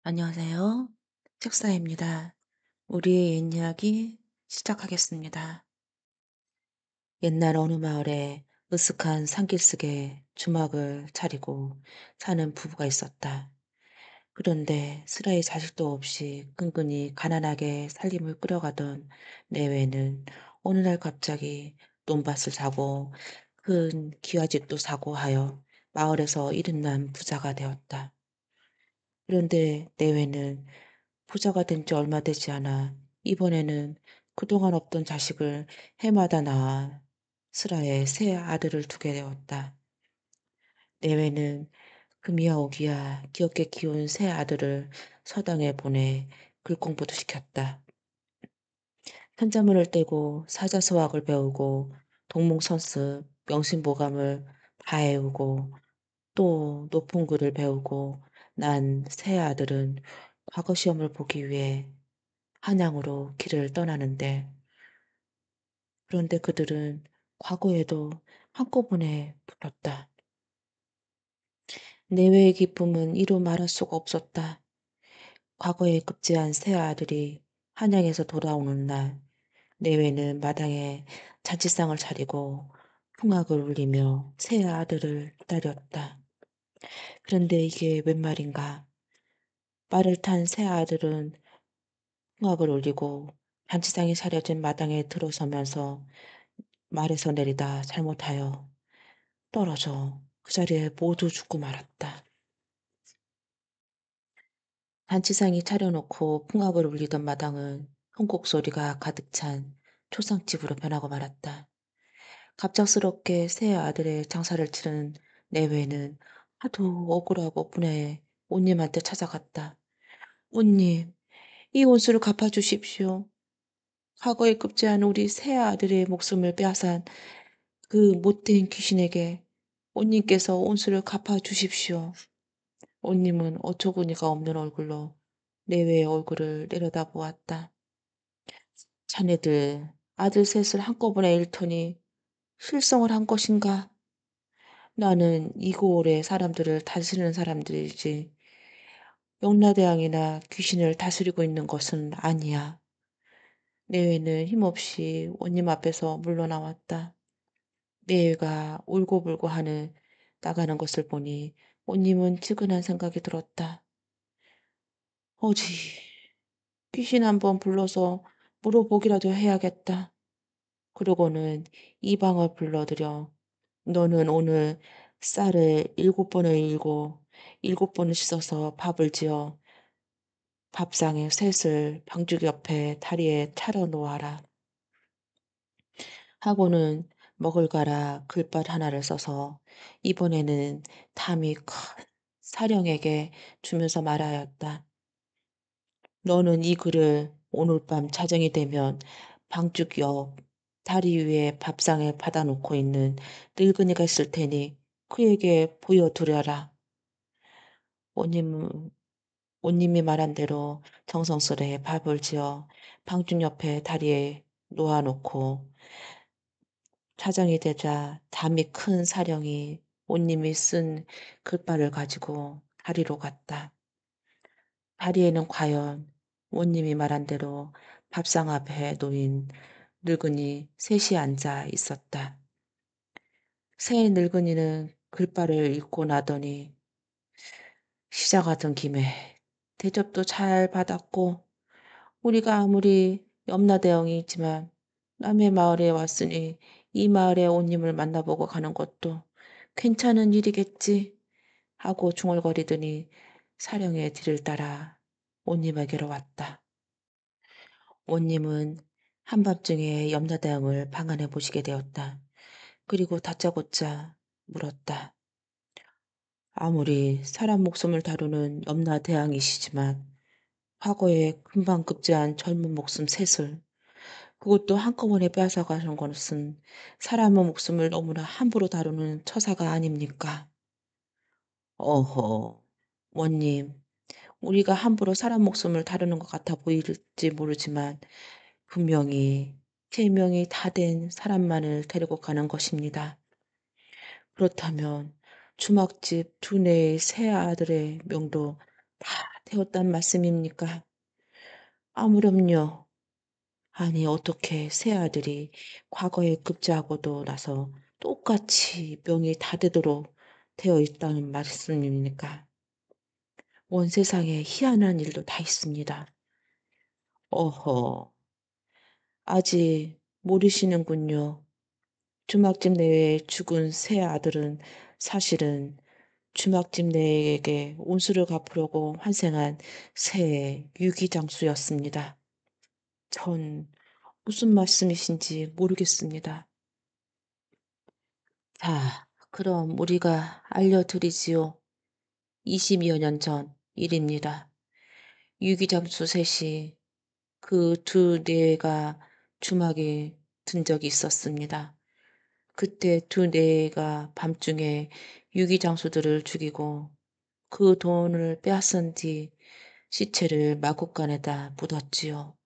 안녕하세요. 책사입니다. 우리의 옛 이야기 시작하겠습니다. 옛날 어느 마을에 으슥한 산길속에 주막을 차리고 사는 부부가 있었다. 그런데 스라의 자식도 없이 끈끈이 가난하게 살림을 끌어가던 내외는 어느 날 갑자기 논밭을 사고 큰 기와집도 사고 하여 마을에서 이름난 부자가 되었다. 그런데 내외는 부자가 된 지 얼마 되지 않아 이번에는 그동안 없던 자식을 해마다 낳아 슬하에 새 아들을 두게 되었다. 내외는 금이야 오기야 귀엽게 키운 새 아들을 서당에 보내 글공부도 시켰다. 현자문을 떼고 사자서학을 배우고 동문선습, 명심보감을 다 외우고 또 높은 글을 배우고 난 새 아들은 과거 시험을 보기 위해 한양으로 길을 떠나는데 그런데 그들은 과거에도 한꺼번에 붙었다. 내외의 기쁨은 이루 말할 수가 없었다. 과거에 급제한 새 아들이 한양에서 돌아오는 날 내외는 마당에 잔치상을 차리고 풍악을 울리며 새 아들을 기다렸다. 그런데 이게 웬 말인가? 말을 탄 새 아들은 풍악을 울리고 잔치상이 차려진 마당에 들어서면서 말에서 내리다 잘못하여 떨어져 그 자리에 모두 죽고 말았다. 잔치상이 차려놓고 풍악을 울리던 마당은 흥곡 소리가 가득 찬 초상집으로 변하고 말았다. 갑작스럽게 새 아들의 장사를 치르는 내외는 하도 억울하고 분해해 온님한테 찾아갔다. 온님, 이 온수를 갚아주십시오. 과거에 급제한 우리 새 아들의 목숨을 빼앗은 그 못된 귀신에게 온님께서 온수를 갚아주십시오. 온님은 어처구니가 없는 얼굴로 내외의 얼굴을 내려다보았다. 자네들 아들 셋을 한꺼번에 잃더니 실성을 한 것인가? 나는 이고을의 사람들을 다스리는 사람들이지 영라대왕이나 귀신을 다스리고 있는 것은 아니야. 내외는 힘없이 온님 앞에서 물러나왔다. 내외가 울고불고 하는 나가는 것을 보니 온님은 측은한 생각이 들었다. 어지, 귀신 한번 불러서 물어보기라도 해야겠다. 그러고는 이방을 불러들여 너는 오늘 쌀을 7번을 일고 7번을 씻어서 밥을 지어 밥상에 셋을 방죽 옆에 다리에 차려 놓아라. 하고는 먹을 가라 글밭 하나를 써서 이번에는 담이 큰 사령에게 주면서 말하였다. 너는 이 글을 오늘 밤 자정이 되면 방죽 옆 다리 위에 밥상에 받아놓고 있는 늙은이가 있을 테니 그에게 보여두려라. 오님은 오님이 말한 대로 정성스레 밥을 지어 방죽 옆에 다리에 놓아놓고 자정이 되자 담이 큰 사령이 오님이 쓴 글발을 가지고 다리로 갔다. 다리에는 과연 오님이 말한 대로 밥상 앞에 놓인 늙은이 셋이 앉아 있었다. 새 늙은이는 글발을 읽고 나더니 시작하던 김에 대접도 잘 받았고 우리가 아무리 염라대왕이지만 남의 마을에 왔으니 이 마을의 온님을 만나보고 가는 것도 괜찮은 일이겠지 하고 중얼거리더니 사령의 뒤를 따라 온님에게로 왔다. 온님은 한밤중에 염라대왕을 방 안에 모시게 되었다. 그리고 다짜고짜 물었다. 아무리 사람 목숨을 다루는 염라대왕이시지만 과거에 금방 급제한 젊은 목숨 셋을 그것도 한꺼번에 빼앗아가는 것은 사람의 목숨을 너무나 함부로 다루는 처사가 아닙니까? 어허, 원님, 우리가 함부로 사람 목숨을 다루는 것 같아 보일지 모르지만 분명히 제명이 다 된 사람만을 데리고 가는 것입니다. 그렇다면 주막집 두뇌의 새 아들의 명도 다 되었단 말씀입니까? 아무렴요. 아니 어떻게 새 아들이 과거에 급제하고도 나서 똑같이 명이 다 되도록 되어 있다는 말씀입니까? 온 세상에 희한한 일도 다 있습니다. 어허. 아직 모르시는군요. 주막집 내에 죽은 새 아들은 사실은 주막집 내에게 온수를 갚으려고 환생한 새 유기장수였습니다. 전 무슨 말씀이신지 모르겠습니다. 자, 그럼 우리가 알려드리지요. 20여 년 전 일입니다. 유기장수 셋이 그 두 뇌가 주막에 든 적이 있었습니다. 그때 두 뇌가 밤중에 유기장수들을 죽이고 그 돈을 빼앗은 뒤 시체를 마구간에다 묻었지요.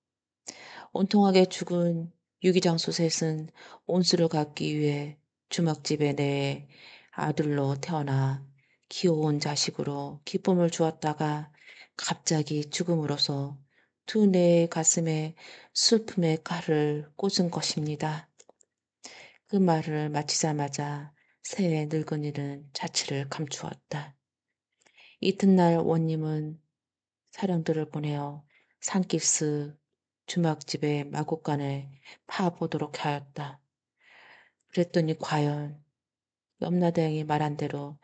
온통하게 죽은 유기장수 셋은 온수를 갚기 위해 주막집에 내 아들로 태어나 귀여운 자식으로 기쁨을 주었다가 갑자기 죽음으로써 두 뇌의 가슴에 슬픔의 칼을 꽂은 것입니다. 그 말을 마치자마자 새 늙은이는 자취를 감추었다. 이튿날 원님은 사령들을 보내어 산기슭 주막집의 마구간에 파보도록 하였다. 그랬더니 과연 염라대왕이 말한 대로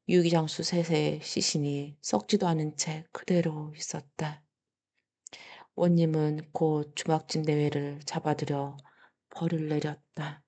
유기장수 셋의 시신이 썩지도 않은 채 그대로 있었다. 원님은 곧 주막집 내외를 잡아들여 벌을 내렸다.